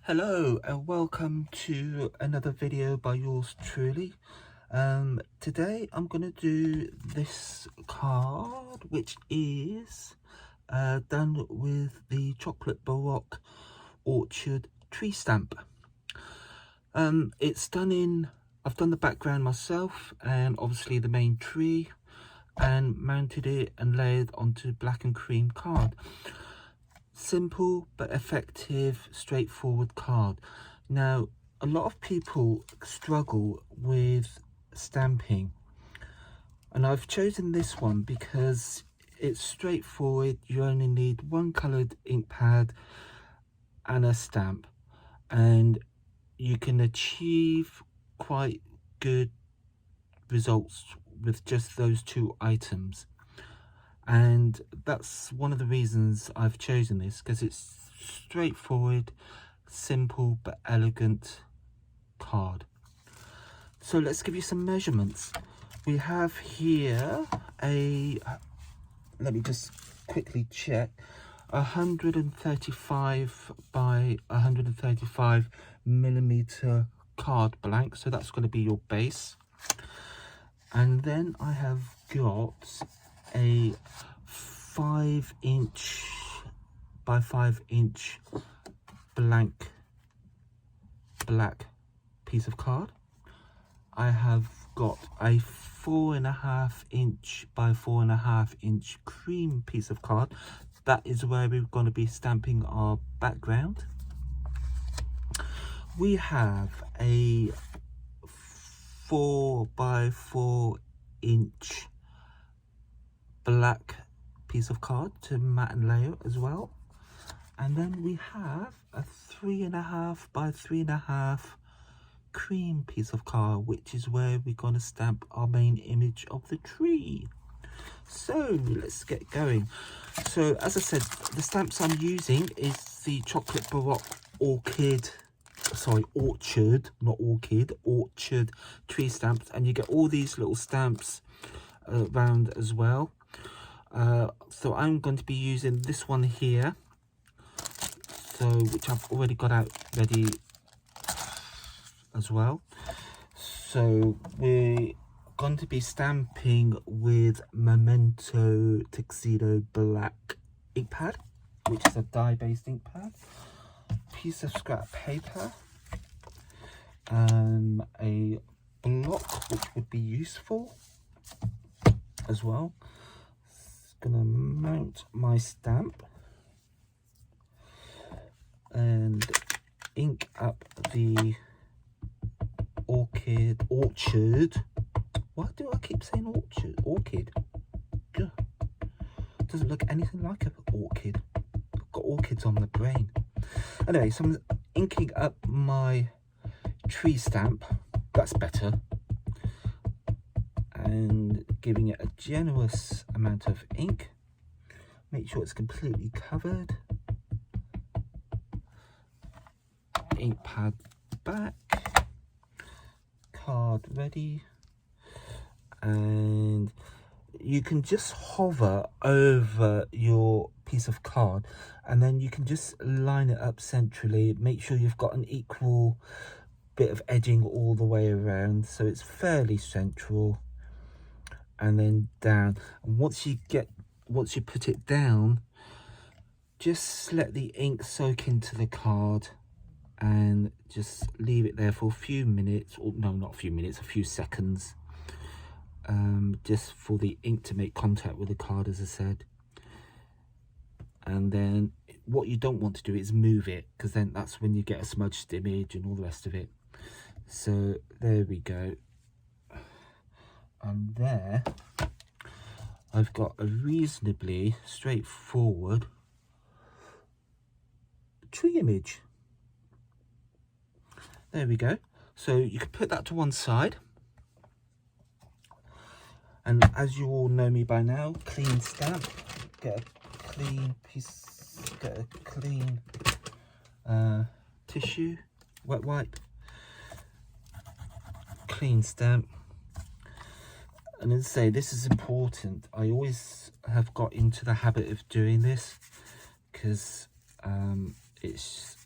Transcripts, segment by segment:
Hello and welcome to another video by yours truly. Today I'm going to do this card, which is done with the chocolate Barouque orchard tree stamp. It's done in, I've done the background myself and obviously the main tree, and mounted it and layered onto black and cream card. Simple but effective, straightforward card. Now, a lot of people struggle with stamping, and I've chosen this one because it's straightforward. You only need one coloured ink pad and a stamp, and you can achieve quite good results with just those two items. And that's one of the reasons I've chosen this, because it's straightforward, simple but elegant card. So let's give you some measurements. We have here a, let me just quickly check, 135 by 135 millimeter card blank, so that's going to be your base. And then I have got a 5" by 5" blank black piece of card. I have got a 4.5" by 4.5" cream piece of card. That is where we're going to be stamping our background. We have a 4 by 4" black piece of card to mat and layer as well. And then we have a 3.5 by 3.5 cream piece of card, which is where we're going to stamp our main image of the tree. So let's get going. So as I said, the stamps I'm using is the chocolate Barouque orchard, not orchid, orchard tree stamps, and you get all these little stamps around as well. So I'm going to be using this one here, which I've already got out ready as well. So we're going to be stamping with Memento Tuxedo black ink pad, which is a dye-based ink pad, piece of scrap paper, a block which would be useful as well. Gonna mount my stamp and ink up the orchid. Why do I keep saying orchid? Ugh. Doesn't look anything like an orchid. I've got orchids on the brain. Anyway, so I'm inking up my tree stamp. That's better. And giving it a generous amount of ink. Make sure it's completely covered. Ink pad back. Card ready. And you can just hover over your piece of card, and then you can just line it up centrally. Make sure you've got an equal bit of edging all the way around, so it's fairly central. And then down, and once you put it down, just let the ink soak into the card and just leave it there for a few minutes, or no, not a few minutes, a few seconds, just for the ink to make contact with the card, as I said. And then what you don't want to do is move it, because then that's when you get a smudged image and all the rest of it. So there we go. And there I've got a reasonably straightforward tree image. There we go. So you can put that to one side. And as you all know me by now, clean stamp. Get a clean piece, get a clean tissue, wet wipe, clean stamp. And as I say, this is important. I always have got into the habit of doing this because it's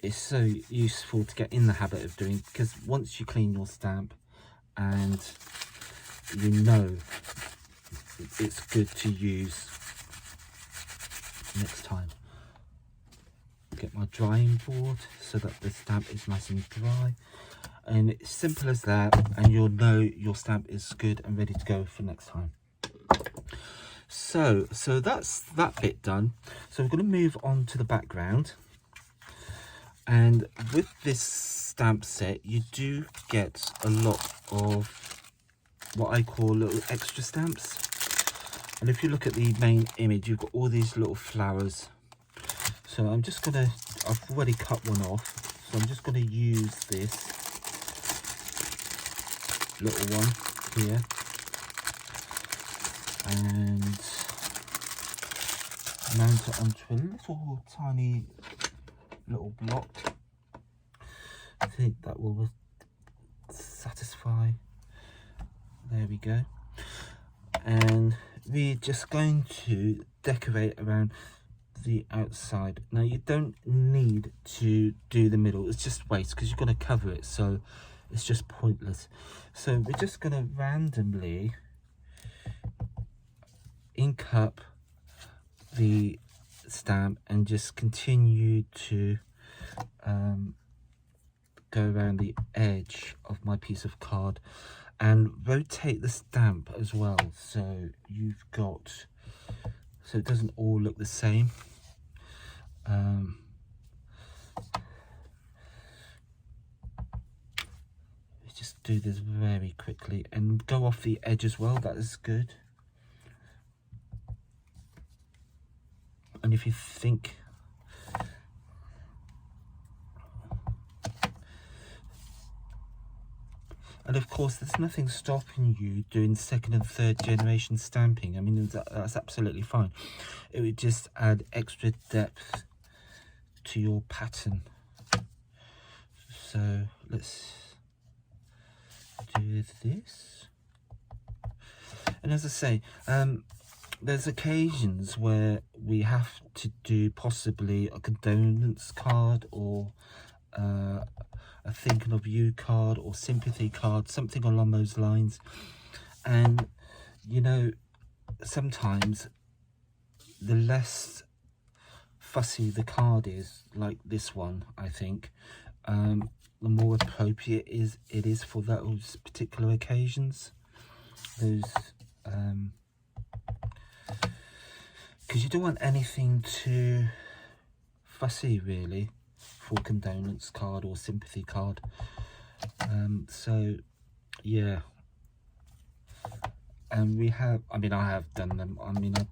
is so useful to get in the habit of doing, because once you clean your stamp and you know it's good to use next time. Get my drying board so that the stamp is nice and dry, and it's simple as that, and you'll know your stamp is good and ready to go for next time. So that's that bit done. So we're going to move on to the background, and with this stamp set you do get a lot of what I call little extra stamps. And if you look at the main image, you've got all these little flowers. So I'm just gonna, I've already cut one off, so I'm just gonna use this little one here and mount it onto a little tiny little block. I think that will satisfy. There we go. And we're just going to decorate around the outside. Now you don't need to do the middle, it's just waste because you're going to cover it, so it's just pointless. So we're just going to randomly ink up the stamp and just continue to go around the edge of my piece of card and rotate the stamp as well, so you've got, so it doesn't all look the same. Just do this very quickly and go off the edge as well, that is good. And if you think and of course there's nothing stopping you doing second and third generation stamping. I mean, that's absolutely fine. It would just add extra depth to your pattern. So let's do this. And as I say, there's occasions where we have to do possibly a condolence card or a thinking of you card or sympathy card, something along those lines. And you know, sometimes the less fussy the card is, like this one, I think, the more appropriate it is for those particular occasions. Those because you don't want anything too fussy really for condolence card or sympathy card. So yeah, and we have, I mean, I have done them. I mean, I,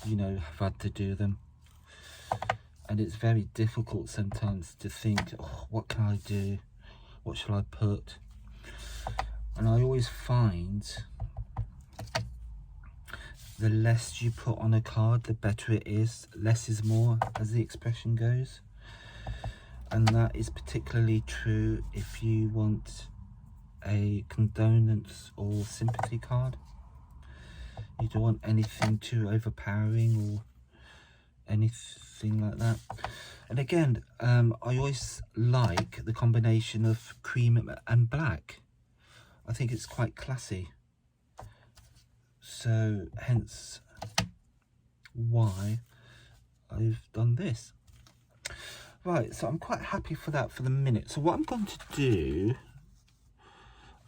you know, have had to do them, and it's very difficult sometimes to think, oh, what can I do, what shall I put? And I always find the less you put on a card, the better it is. Less is more, as the expression goes. And that is particularly true if you want a condolence or sympathy card. You don't want anything too overpowering or anything like that. And again, I always like the combination of cream and black. I think it's quite classy. So hence why I've done this. Right, so I'm quite happy for that for the minute. So what I'm going to do,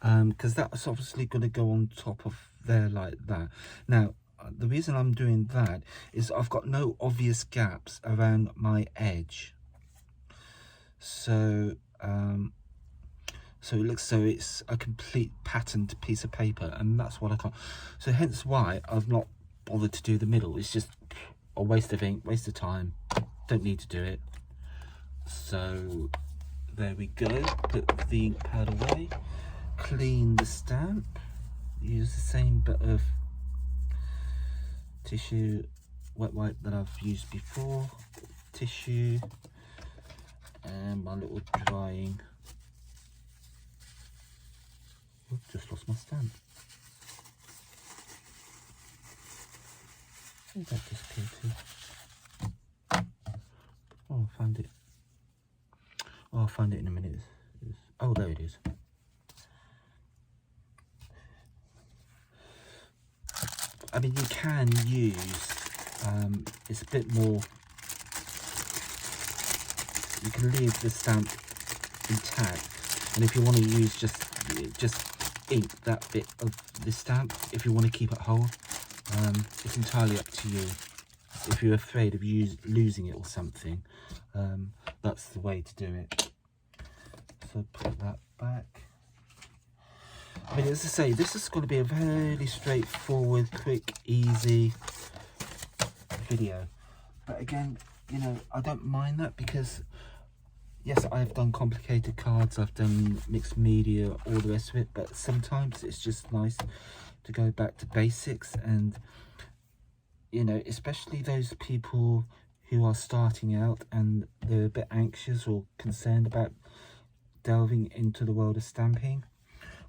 because that's obviously going to go on top of there like that. Now, the reason I'm doing that is I've got no obvious gaps around my edge. So, so it looks, so it's a complete patterned piece of paper, and that's what I can't. So hence why I've not bothered to do the middle. It's just a waste of ink, waste of time. Don't need to do it. So there we go. Put the ink pad away. Clean the stamp. Use the same bit of tissue wet wipe that I've used before. Tissue and my little drying. Oh, just lost my stamp. Where did that disappear to? Oh, I found it. Oh, I'll find it in a minute. Oh, there it is. I mean, you can use, it's a bit more, you can leave the stamp intact, and if you want to use just ink that bit of the stamp, if you want to keep it whole, it's entirely up to you. If you're afraid of losing it or something, that's the way to do it. So put that back. I mean, as I say, this is going to be a very straightforward, quick, easy video. But again, you know, I don't mind that because, yes, I've done complicated cards, I've done mixed media, all the rest of it, but sometimes it's just nice to go back to basics. And, you know, especially those people who are starting out and they're a bit anxious or concerned about delving into the world of stamping.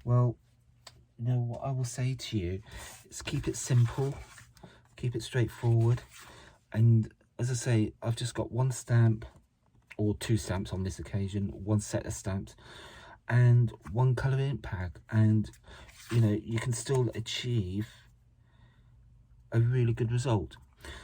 Well, you know, what I will say to you is keep it simple, keep it straightforward. And as I say, I've just got one stamp, or two stamps on this occasion, one set of stamps, and one colour ink pad. And, you know, you can still achieve a really good result.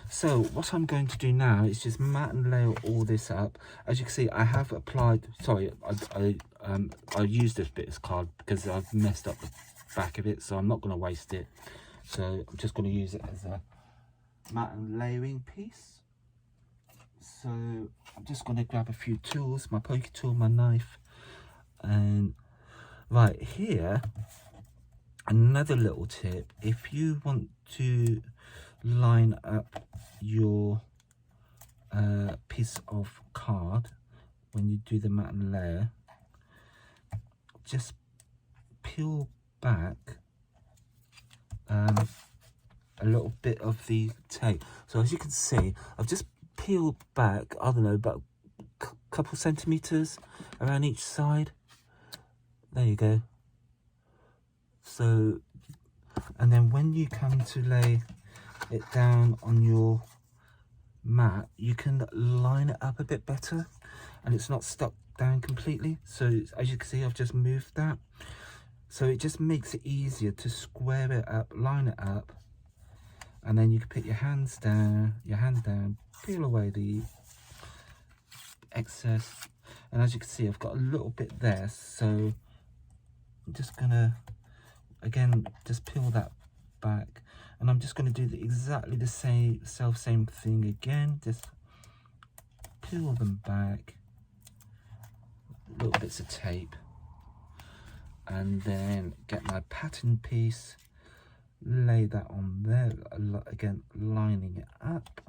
So what I'm going to do now is just mat and layer all this up. As you can see, I have applied, sorry, I used this bit as card because I've messed up the back of it, so I'm not going to waste it. So I'm just going to use it as a mat and layering piece. So I'm just going to grab a few tools, my poker tool, my knife, and right here, another little tip. If you want to line up your piece of card when you do the mat and layer, just peel back a little bit of the tape. So as you can see, I've just peeled back, I don't know, about a couple centimeters around each side. There you go. So, and then when you come to lay it down on your mat, you can line it up a bit better and it's not stuck down completely. So as you can see, I've just moved that, so it just makes it easier to square it up, line it up, and then you can put your hand down, peel away the excess. And as you can see, I've got a little bit there, so I'm just gonna again just peel that back, and I'm just going to do exactly the same thing again. Just peel them back, little bits of tape, and then get my pattern piece, lay that on there, again lining it up,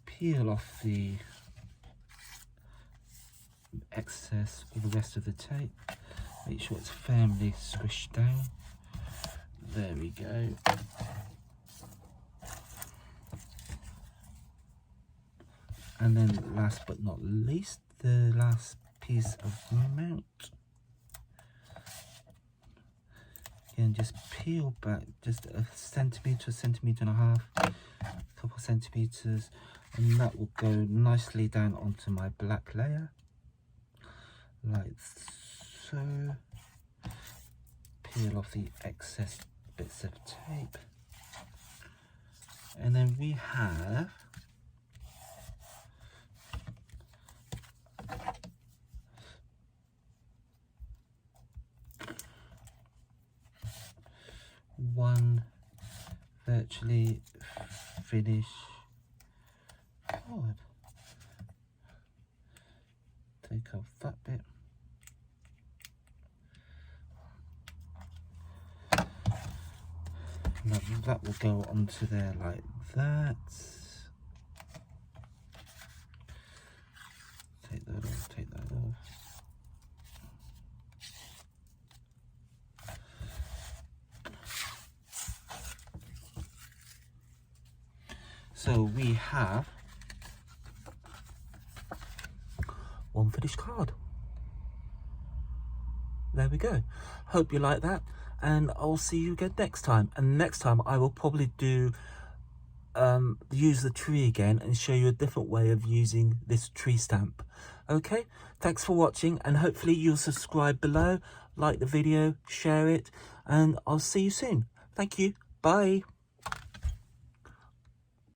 peel off the excess, all the rest of the tape, make sure it's firmly squished down. There we go. And then last but not least, the last piece of mount. Again, just peel back just a centimetre and a half, a couple of centimetres, and that will go nicely down onto my black layer, like so. Peel off the excess bits of tape, and then we have one virtually finished card. Take off that bit. That will go onto there like that. Take that off, take that off. So we have one finished card. There we go. Hope you like that, and I'll see you again next time. And next time I will probably do use the tree again and show you a different way of using this tree stamp. Okay, thanks for watching, and hopefully you'll subscribe below, like the video, share it, and I'll see you soon. Thank you. Bye.